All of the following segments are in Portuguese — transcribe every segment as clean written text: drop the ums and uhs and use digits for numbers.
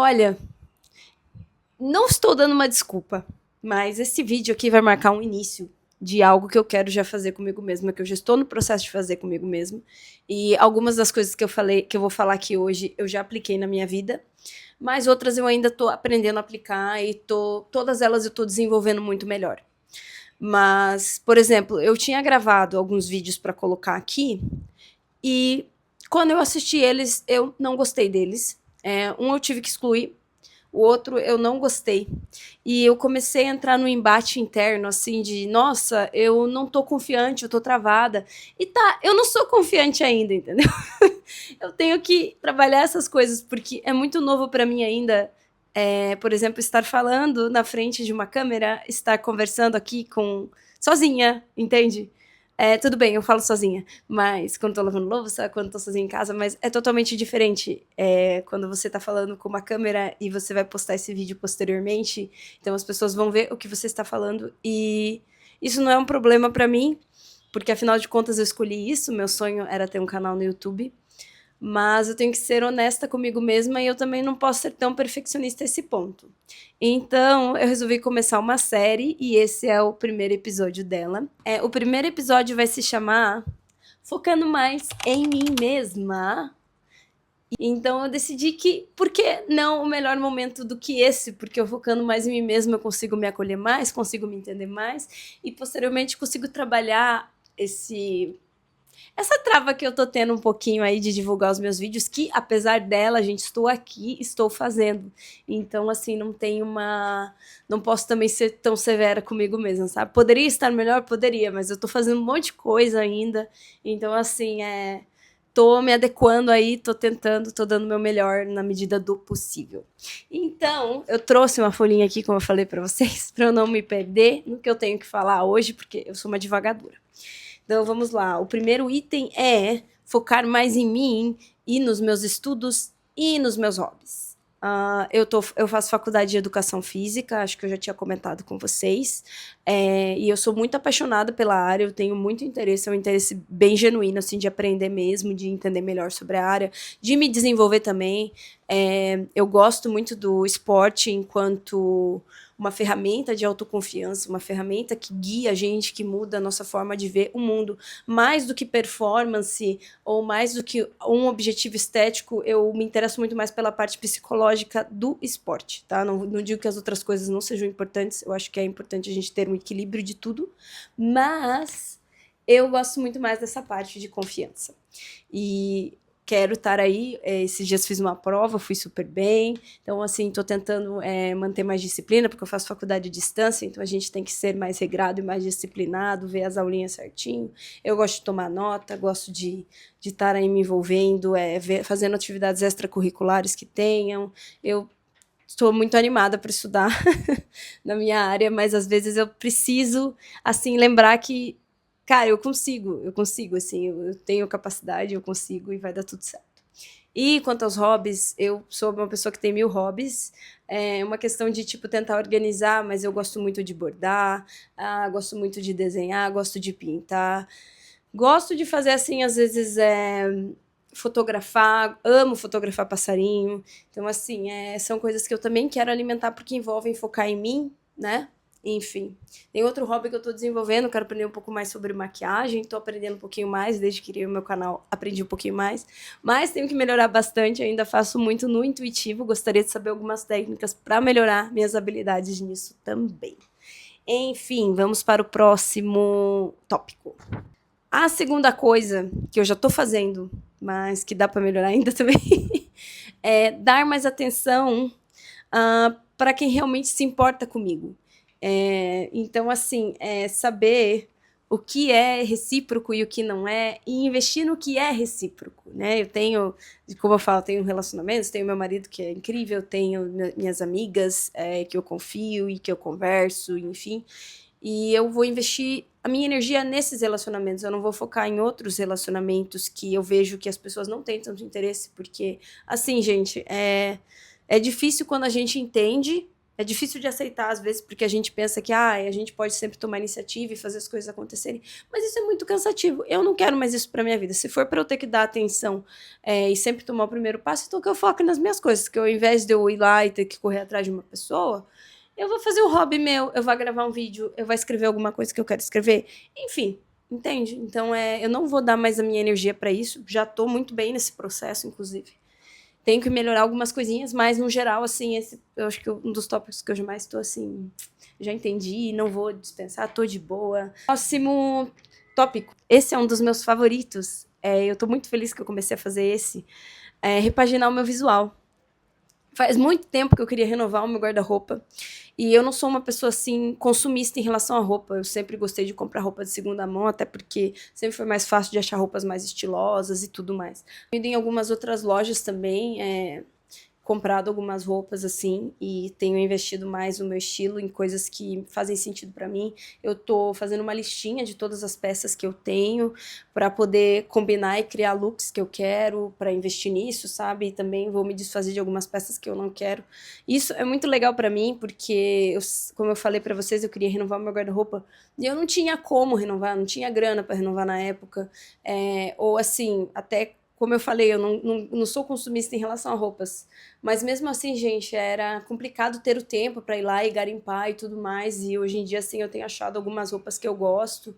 Olha, não estou dando uma desculpa, mas esse vídeo aqui vai marcar um início de algo que eu quero já fazer comigo mesma, que eu já estou no processo de fazer comigo mesma. E algumas das coisas que eu falei, que eu vou falar aqui hoje, eu já apliquei na minha vida, mas outras eu ainda estou aprendendo a aplicar e todas elas eu estou desenvolvendo muito melhor. Mas, por exemplo, eu tinha gravado alguns vídeos para colocar aqui e quando eu assisti eles, eu não gostei deles. Um eu tive que excluir, o outro eu não gostei. E eu comecei a entrar no embate interno, assim, de nossa, eu não tô confiante, eu tô travada. E tá, eu não sou confiante ainda, entendeu? Eu tenho que trabalhar essas coisas, porque é muito novo para mim ainda. Por exemplo, estar falando na frente de uma câmera, estar conversando aqui com sozinha, entende? Tudo bem, eu falo sozinha, mas quando tô lavando louça, quando tô sozinha em casa, mas é totalmente diferente quando você tá falando com uma câmera e você vai postar esse vídeo posteriormente, então as pessoas vão ver o que você está falando e isso não é um problema pra mim, porque afinal de contas eu escolhi isso, meu sonho era ter um canal no YouTube, mas eu tenho que ser honesta comigo mesma e eu também não posso ser tão perfeccionista a esse ponto. Então, eu resolvi começar uma série e esse é o primeiro episódio dela. O primeiro episódio vai se chamar Focando Mais em Mim Mesma. Então, eu decidi que, por que não o melhor momento do que esse? Porque eu focando mais em mim mesma, eu consigo me acolher mais, consigo me entender mais e, posteriormente, consigo trabalhar essa trava que eu tô tendo um pouquinho aí de divulgar os meus vídeos, que apesar dela, gente, estou aqui, estou fazendo. Então, assim, não tem uma. Não posso também ser tão severa comigo mesma, sabe? Poderia estar melhor? Poderia, mas eu tô fazendo um monte de coisa ainda. Então, assim, tô me adequando aí, tô tentando, tô dando o meu melhor na medida do possível. Então, eu trouxe uma folhinha aqui, como eu falei para vocês, para eu não me perder no que eu tenho que falar hoje, porque eu sou uma divagadora. Então, vamos lá. O primeiro item é focar mais em mim e nos meus estudos e nos meus hobbies. Eu faço faculdade de educação física, acho que eu já tinha comentado com vocês, e eu sou muito apaixonada pela área, eu tenho muito interesse, é um interesse bem genuíno, assim, de aprender mesmo, de entender melhor sobre a área, de me desenvolver também. Eu gosto muito do esporte enquanto uma ferramenta de autoconfiança, uma ferramenta que guia a gente, que muda a nossa forma de ver o mundo. Mais do que performance ou mais do que um objetivo estético, eu me interesso muito mais pela parte psicológica do esporte, tá? Não digo que as outras coisas não sejam importantes, eu acho que é importante a gente ter um equilíbrio de tudo, mas eu gosto muito mais dessa parte de confiança. E quero estar aí, esses dias fiz uma prova, fui super bem, então assim, estou tentando manter mais disciplina, porque eu faço faculdade à distância, então a gente tem que ser mais regrado e mais disciplinado, ver as aulinhas certinho, eu gosto de tomar nota, gosto de estar aí me envolvendo, fazendo atividades extracurriculares que tenham, eu estou muito animada para estudar na minha área, mas às vezes eu preciso, assim, lembrar que cara, eu consigo, assim, eu tenho capacidade, eu consigo e vai dar tudo certo. E quanto aos hobbies, eu sou uma pessoa que tem 1000 hobbies, é uma questão de, tipo, tentar organizar, mas eu gosto muito de bordar, gosto muito de desenhar, gosto de pintar, gosto de fazer, assim, às vezes, fotografar, amo fotografar passarinho, então, assim, são coisas que eu também quero alimentar porque envolvem focar em mim, né? Enfim, tem outro hobby que eu tô desenvolvendo, quero aprender um pouco mais sobre maquiagem, tô aprendendo um pouquinho mais, desde que criei o meu canal, aprendi um pouquinho mais, mas tenho que melhorar bastante, ainda faço muito no intuitivo, gostaria de saber algumas técnicas para melhorar minhas habilidades nisso também. Enfim, vamos para o próximo tópico. A segunda coisa que eu já tô fazendo, mas que dá para melhorar ainda também, é dar mais atenção para quem realmente se importa comigo. Então, assim, saber o que é recíproco e o que não é, e investir no que é recíproco, né? Eu tenho, como eu falo, tenho relacionamentos, tenho meu marido que é incrível, tenho minhas amigas que eu confio e que eu converso, enfim, e eu vou investir a minha energia nesses relacionamentos, eu não vou focar em outros relacionamentos que eu vejo que as pessoas não têm tanto interesse, porque, assim, gente, é difícil quando a gente entende É difícil de aceitar, às vezes, porque a gente pensa que a gente pode sempre tomar iniciativa e fazer as coisas acontecerem. Mas isso é muito cansativo. Eu não quero mais isso pra minha vida. Se for pra eu ter que dar atenção e sempre tomar o primeiro passo, então que eu foque nas minhas coisas. Que ao invés de eu ir lá e ter que correr atrás de uma pessoa, eu vou fazer um hobby meu, eu vou gravar um vídeo, eu vou escrever alguma coisa que eu quero escrever. Enfim, entende? Então, eu não vou dar mais a minha energia pra isso. Já tô muito bem nesse processo, inclusive. Tenho que melhorar algumas coisinhas, mas no geral, assim, eu acho que um dos tópicos que eu mais estou, assim, já entendi, não vou dispensar, tô de boa. Próximo tópico. Esse é um dos meus favoritos. Eu tô muito feliz que eu comecei a fazer esse. Repaginar o meu visual. Faz muito tempo que eu queria renovar o meu guarda-roupa. E eu não sou uma pessoa, assim, consumista em relação à roupa. Eu sempre gostei de comprar roupa de segunda mão, até porque sempre foi mais fácil de achar roupas mais estilosas e tudo mais. Eu ido em algumas outras lojas também, comprado algumas roupas, assim, e tenho investido mais no meu estilo, em coisas que fazem sentido pra mim. Eu tô fazendo uma listinha de todas as peças que eu tenho para poder combinar e criar looks que eu quero, para investir nisso, sabe? E também vou me desfazer de algumas peças que eu não quero. Isso é muito legal pra mim, porque, como eu falei pra vocês, eu queria renovar meu guarda-roupa e eu não tinha como renovar, não tinha grana para renovar na época. Ou assim, até como eu falei, eu não sou consumista em relação a roupas. Mas mesmo assim, gente, era complicado ter o tempo para ir lá e garimpar e tudo mais. E hoje em dia, assim, eu tenho achado algumas roupas que eu gosto.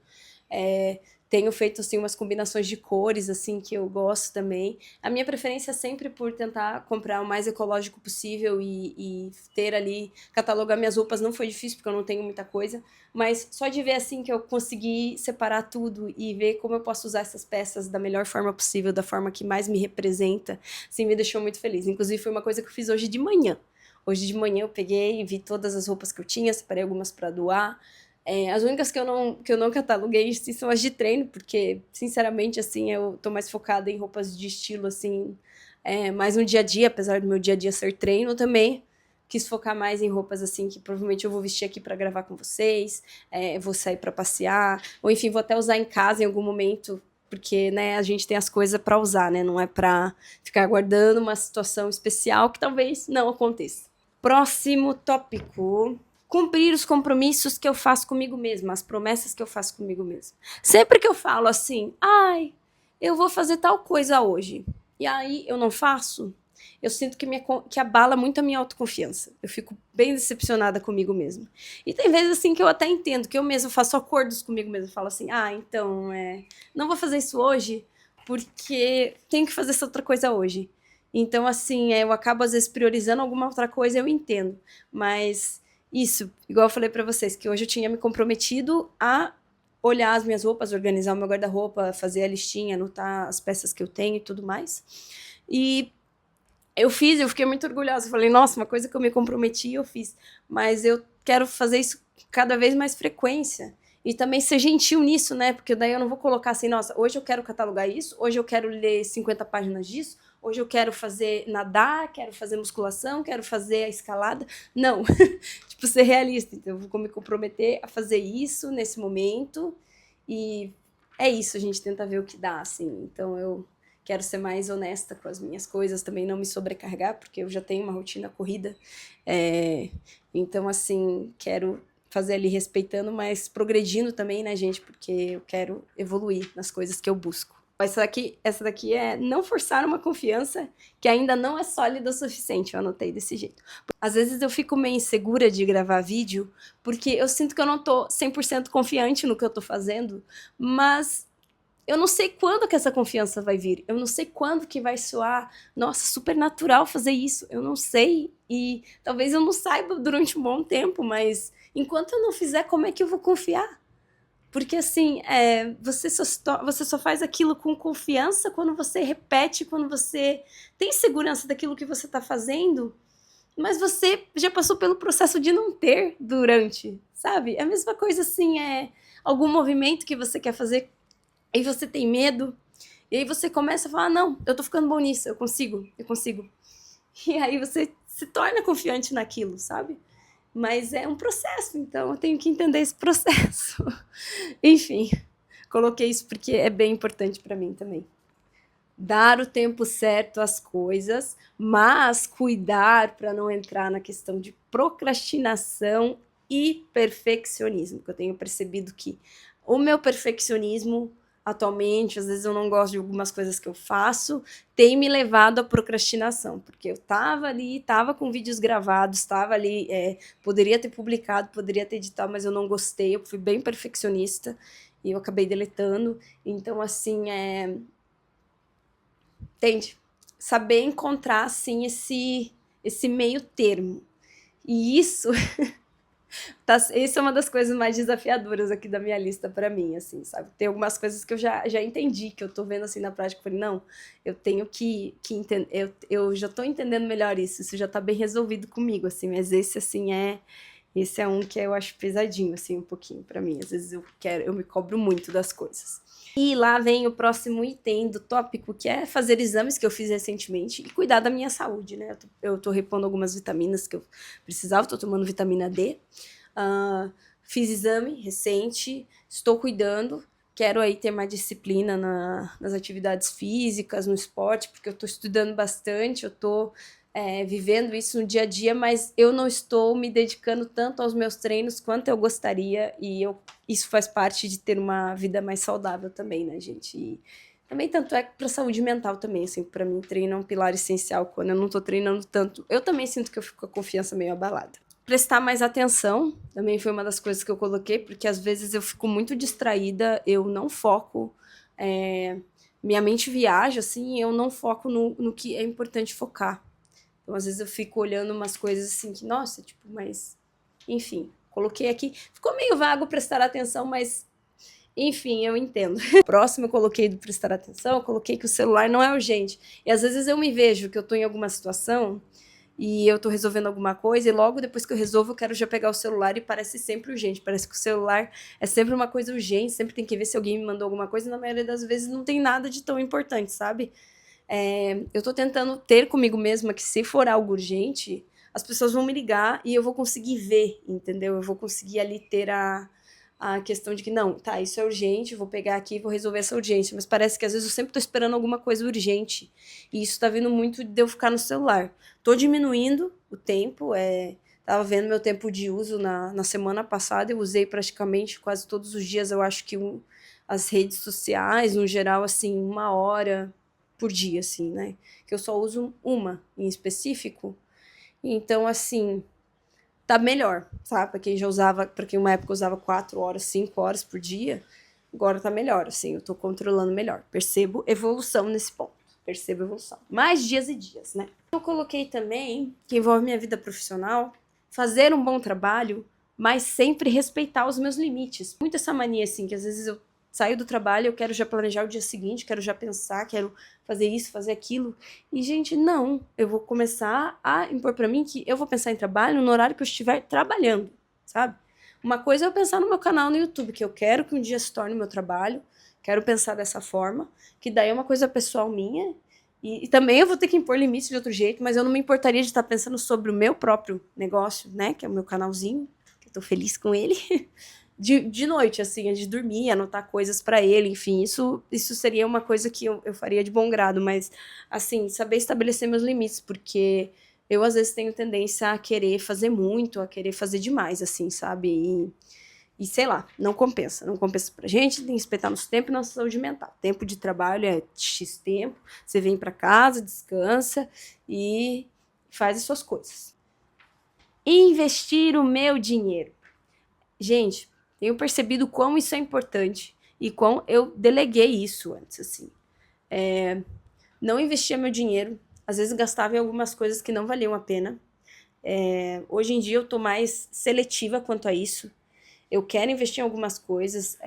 Tenho feito, assim, umas combinações de cores, assim, que eu gosto também. A minha preferência é sempre por tentar comprar o mais ecológico possível e ter ali, catalogar minhas roupas não foi difícil, porque eu não tenho muita coisa. Mas só de ver, assim, que eu consegui separar tudo e ver como eu posso usar essas peças da melhor forma possível, da forma que mais me representa, assim, me deixou muito feliz. Inclusive, foi uma coisa que eu fiz hoje de manhã. Hoje de manhã eu peguei e vi todas as roupas que eu tinha, separei algumas para doar. As únicas que eu não cataloguei assim, são as de treino, porque, sinceramente, assim, eu tô mais focada em roupas de estilo, assim, mais no dia a dia, apesar do meu dia a dia ser treino também. Quis focar mais em roupas, assim, que provavelmente eu vou vestir aqui para gravar com vocês, vou sair para passear, ou enfim, vou até usar em casa em algum momento, porque, né, a gente tem as coisas para usar, né, não é para ficar aguardando uma situação especial que talvez não aconteça. Próximo tópico. Cumprir os compromissos que eu faço comigo mesma, as promessas que eu faço comigo mesma. Sempre que eu falo assim, eu vou fazer tal coisa hoje, e aí eu não faço, eu sinto que abala muito a minha autoconfiança. Eu fico bem decepcionada comigo mesma. E tem vezes assim que eu até entendo, que eu mesma faço acordos comigo mesma. Falo assim, então, não vou fazer isso hoje, porque tenho que fazer essa outra coisa hoje. Então, assim, eu acabo às vezes priorizando alguma outra coisa, eu entendo. Mas isso, igual eu falei pra vocês, que hoje eu tinha me comprometido a olhar as minhas roupas, organizar o meu guarda-roupa, fazer a listinha, anotar as peças que eu tenho e tudo mais. E eu fiquei muito orgulhosa. Eu falei, nossa, uma coisa que eu me comprometi, eu fiz. Mas eu quero fazer isso cada vez mais frequência. E também ser gentil nisso, né? Porque daí eu não vou colocar assim, nossa, hoje eu quero catalogar isso, hoje eu quero ler 50 páginas disso, hoje eu quero fazer nadar, quero fazer musculação, quero fazer a escalada. Não. Tipo, ser realista. Então, eu vou me comprometer a fazer isso nesse momento. E é isso, a gente tenta ver o que dá, assim. Então, eu quero ser mais honesta com as minhas coisas, também não me sobrecarregar, porque eu já tenho uma rotina corrida. Então, assim, quero fazer ali respeitando, mas progredindo também, né, gente? Porque eu quero evoluir nas coisas que eu busco. Essa daqui é não forçar uma confiança que ainda não é sólida o suficiente, eu anotei desse jeito. Às vezes eu fico meio insegura de gravar vídeo, porque eu sinto que eu não tô 100% confiante no que eu tô fazendo, mas eu não sei quando que essa confiança vai vir, eu não sei quando que vai soar, nossa, super natural fazer isso, eu não sei, e talvez eu não saiba durante um bom tempo, mas enquanto eu não fizer, como é que eu vou confiar? Porque, assim, você só faz aquilo com confiança quando você repete, quando você tem segurança daquilo que você está fazendo, mas você já passou pelo processo de não ter durante, sabe? É a mesma coisa, assim, algum movimento que você quer fazer e você tem medo, e aí você começa a falar, não, eu tô ficando bom nisso, eu consigo. E aí você se torna confiante naquilo, sabe? Mas é um processo, então eu tenho que entender esse processo. Enfim, coloquei isso porque é bem importante para mim também. dar o tempo certo às coisas, mas cuidar para não entrar na questão de procrastinação e perfeccionismo, que eu tenho percebido que o meu perfeccionismo atualmente, às vezes eu não gosto de algumas coisas que eu faço, tem me levado à procrastinação, porque eu tava ali, tava com vídeos gravados, tava ali, poderia ter publicado, poderia ter editado, mas eu não gostei, eu fui bem perfeccionista e eu acabei deletando. Então, assim, entende? Saber encontrar, assim, esse meio termo. E isso é uma das coisas mais desafiadoras aqui da minha lista para mim, assim, sabe? Tem algumas coisas que eu já entendi, que eu tô vendo assim na prática, eu falei, não, eu tenho que entender, eu já tô entendendo melhor isso já tá bem resolvido comigo, assim, mas esse é um que eu acho pesadinho, assim, um pouquinho para mim. Às vezes eu me cobro muito das coisas. E lá vem o próximo item do tópico, que é fazer exames que eu fiz recentemente e cuidar da minha saúde, né? Eu tô repondo algumas vitaminas que eu precisava, tô tomando vitamina D. Fiz exame recente, estou cuidando, quero aí ter mais disciplina nas atividades físicas, no esporte, porque eu tô estudando bastante, eu tô vivendo isso no dia a dia, mas eu não estou me dedicando tanto aos meus treinos quanto eu gostaria, e isso faz parte de ter uma vida mais saudável também, né, gente? E também tanto é para saúde mental também, assim, para mim treino é um pilar essencial. Quando eu não tô treinando tanto, eu também sinto que eu fico com a confiança meio abalada. Prestar mais atenção também foi uma das coisas que eu coloquei, porque às vezes eu fico muito distraída, eu não foco, minha mente viaja, assim, eu não foco no que é importante focar. Então, às vezes eu fico olhando umas coisas assim que, nossa, tipo, mas... Enfim, coloquei aqui. Ficou meio vago prestar atenção, mas... Enfim, eu entendo. Próximo eu coloquei do prestar atenção, eu coloquei que o celular não é urgente. E às vezes eu me vejo que eu tô em alguma situação e eu tô resolvendo alguma coisa e logo depois que eu resolvo eu quero já pegar o celular e parece sempre urgente. Parece que o celular é sempre uma coisa urgente, sempre tem que ver se alguém me mandou alguma coisa e na maioria das vezes não tem nada de tão importante, sabe? Eu tô tentando ter comigo mesma que se for algo urgente, as pessoas vão me ligar e eu vou conseguir ver, entendeu? Eu vou conseguir ali ter a questão de que, não, tá, isso é urgente, vou pegar aqui e vou resolver essa urgência. Mas parece que às vezes eu sempre tô esperando alguma coisa urgente. E isso tá vindo muito de eu ficar no celular. Tô diminuindo o tempo, tava vendo meu tempo de uso na semana passada, eu usei praticamente quase todos os dias, eu acho que as redes sociais, no geral, assim, 1 hora por dia, assim, né? Que eu só uso uma em específico. Então, assim, tá melhor, sabe? Pra quem já usava, pra quem uma época usava 4 horas, 5 horas por dia, agora tá melhor, assim, eu tô controlando melhor. Percebo evolução nesse ponto. Percebo evolução. Mais dias e dias, né? Eu coloquei também, que envolve minha vida profissional, fazer um bom trabalho, mas sempre respeitar os meus limites. Muito essa mania, assim, que às vezes eu saio do trabalho, eu quero já planejar o dia seguinte, quero já pensar, quero fazer isso, fazer aquilo. E, gente, não. Eu vou começar a impor pra mim que eu vou pensar em trabalho no horário que eu estiver trabalhando, sabe? Uma coisa é eu pensar no meu canal no YouTube, que eu quero que um dia se torne o meu trabalho, quero pensar dessa forma, que daí é uma coisa pessoal minha, e também eu vou ter que impor limites de outro jeito, mas eu não me importaria de estar pensando sobre o meu próprio negócio, né, que é o meu canalzinho, que eu tô feliz com ele, de noite, assim, antes de dormir, anotar coisas para ele, enfim, isso seria uma coisa que eu faria de bom grado, mas, assim, saber estabelecer meus limites, porque eu, às vezes, tenho tendência a querer fazer muito, a querer fazer demais, assim, sabe? E sei lá, não compensa. Não compensa pra gente, tem que respeitar nosso tempo e nossa saúde mental. Tempo de trabalho é X tempo, você vem pra casa, descansa e faz as suas coisas. Investir o meu dinheiro. Gente, tenho percebido quão isso é importante e quão eu deleguei isso antes, assim. Não investia meu dinheiro, às vezes gastava em algumas coisas que não valiam a pena. Hoje em dia eu tô mais seletiva quanto a isso. Eu quero investir em algumas coisas,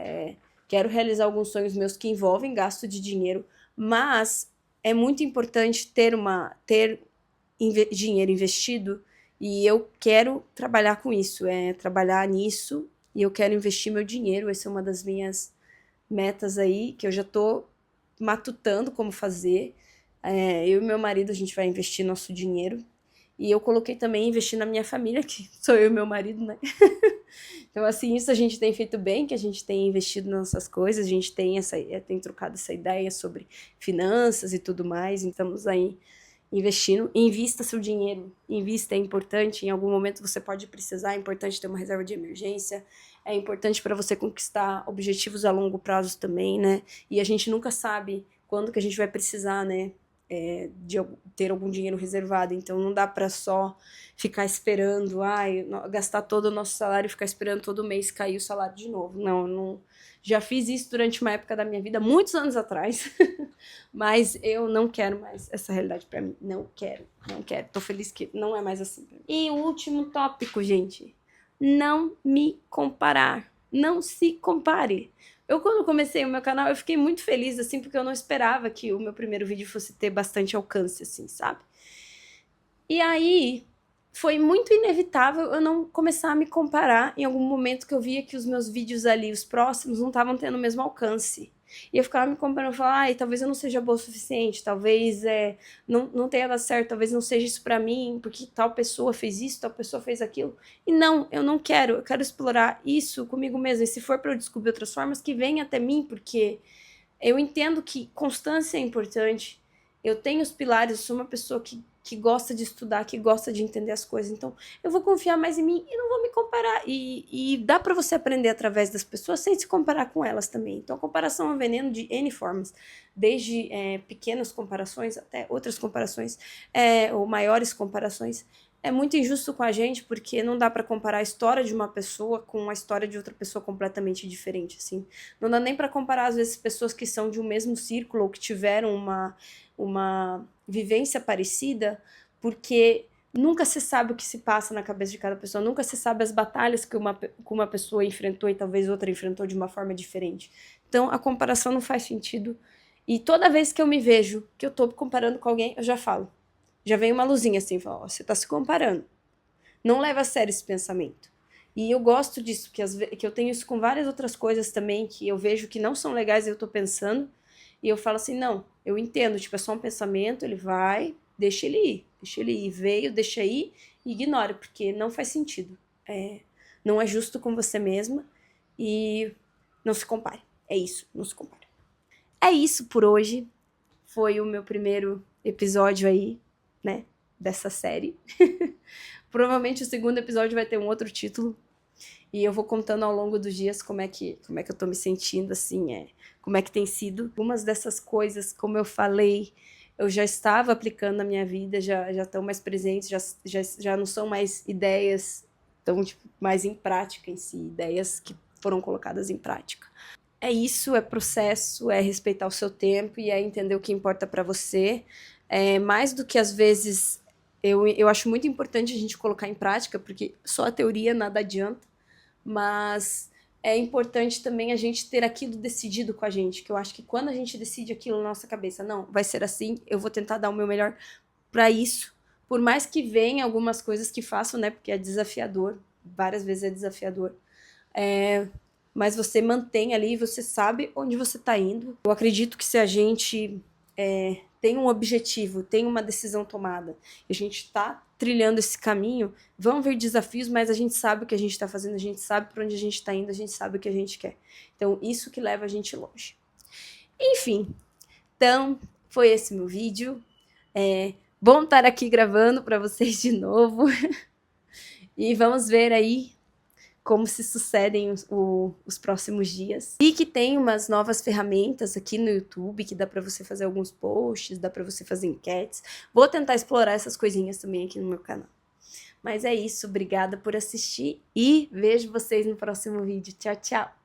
quero realizar alguns sonhos meus que envolvem gasto de dinheiro, mas é muito importante ter dinheiro investido e eu quero trabalhar com isso, trabalhar nisso e eu quero investir meu dinheiro. Essa é uma das minhas metas aí, que eu já tô matutando como fazer. Eu e meu marido, a gente vai investir nosso dinheiro E eu coloquei também investir na minha família, que sou eu e meu marido, né? Então, assim, isso a gente tem feito bem, que a gente tem investido nas nossas coisas, a gente tem trocado essa ideia sobre finanças e tudo mais, então estamos aí investindo. Invista seu dinheiro, invista, é importante, em algum momento você pode precisar, é importante ter uma reserva de emergência, é importante para você conquistar objetivos a longo prazo também, né? E a gente nunca sabe quando que a gente vai precisar, né? De ter algum dinheiro reservado, então não dá para só ficar esperando, gastar todo o nosso salário e ficar esperando todo mês cair o salário de novo. Não, já fiz isso durante uma época da minha vida, muitos anos atrás, mas eu não quero mais essa realidade para mim, não quero, tô feliz que não é mais assim pra mim. E o último tópico, gente, não me comparar, não se compare. Eu, quando comecei o meu canal, eu fiquei muito feliz, assim, porque eu não esperava que o meu primeiro vídeo fosse ter bastante alcance, assim, sabe? E aí, foi muito inevitável eu não começar a me comparar em algum momento que eu via que os meus vídeos ali, os próximos, não estavam tendo o mesmo alcance. E eu ficava me comparando, eu falava, talvez eu não seja boa o suficiente, talvez não tenha dado certo, talvez não seja isso pra mim, porque tal pessoa fez isso, tal pessoa fez aquilo. E não, eu não quero, eu quero explorar isso comigo mesma. E se for pra eu descobrir outras formas, que venha até mim, porque eu entendo que constância é importante. Eu tenho os pilares, eu sou uma pessoa que gosta de estudar, que gosta de entender as coisas. Então, eu vou confiar mais em mim e não vou me comparar. E dá pra você aprender através das pessoas sem se comparar com elas também. Então, a comparação é um veneno de N formas. Desde pequenas comparações até outras comparações, ou maiores comparações. É muito injusto com a gente, porque não dá pra comparar a história de uma pessoa com a história de outra pessoa completamente diferente, assim. Não dá nem pra comparar, às vezes, pessoas que são de um mesmo círculo ou que tiveram uma vivência parecida, porque nunca se sabe o que se passa na cabeça de cada pessoa, nunca se sabe as batalhas que uma pessoa enfrentou e talvez outra enfrentou de uma forma diferente. Então, a comparação não faz sentido. E toda vez que eu me vejo que eu tô comparando com alguém, eu já falo. Já vem uma luzinha assim, fala, você tá se comparando. Não leva a sério esse pensamento. E eu gosto disso, que eu tenho isso com várias outras coisas também, que eu vejo que não são legais e eu tô pensando, e eu falo assim, não, eu entendo, tipo, é só um pensamento, ele vai, deixa ele ir, veio, deixa ir, e ignora, porque não faz sentido. Não é justo com você mesma, e não se compare. É isso, não se compare. É isso por hoje, foi o meu primeiro episódio aí, né, dessa série. Provavelmente o segundo episódio vai ter um outro título, e eu vou contando ao longo dos dias como é que eu tô me sentindo, assim, como é que tem sido. Algumas dessas coisas, como eu falei, eu já estava aplicando na minha vida, já estão mais presentes, já não são mais ideias, estão tipo, mais em prática em si, ideias que foram colocadas em prática. É isso, é processo, é respeitar o seu tempo e é entender o que importa para você. Mais do que às vezes, eu acho muito importante a gente colocar em prática, porque só a teoria nada adianta, mas é importante também a gente ter aquilo decidido com a gente, que eu acho que quando a gente decide aquilo na nossa cabeça, não, vai ser assim, eu vou tentar dar o meu melhor para isso, por mais que venha algumas coisas que façam, né, porque é desafiador, várias vezes é desafiador, mas você mantém ali, você sabe onde você está indo. Eu acredito que se a gente tem um objetivo, tem uma decisão tomada, e a gente está trilhando esse caminho, vão vir desafios, mas a gente sabe o que a gente está fazendo, a gente sabe para onde a gente está indo, a gente sabe o que a gente quer. Então, isso que leva a gente longe. Enfim, então, foi esse meu vídeo. Bom estar aqui gravando para vocês de novo. E vamos ver aí como se sucedem os próximos dias. E que tem umas novas ferramentas aqui no YouTube, que dá pra você fazer alguns posts, dá pra você fazer enquetes. Vou tentar explorar essas coisinhas também aqui no meu canal. Mas é isso, obrigada por assistir e vejo vocês no próximo vídeo. Tchau, tchau!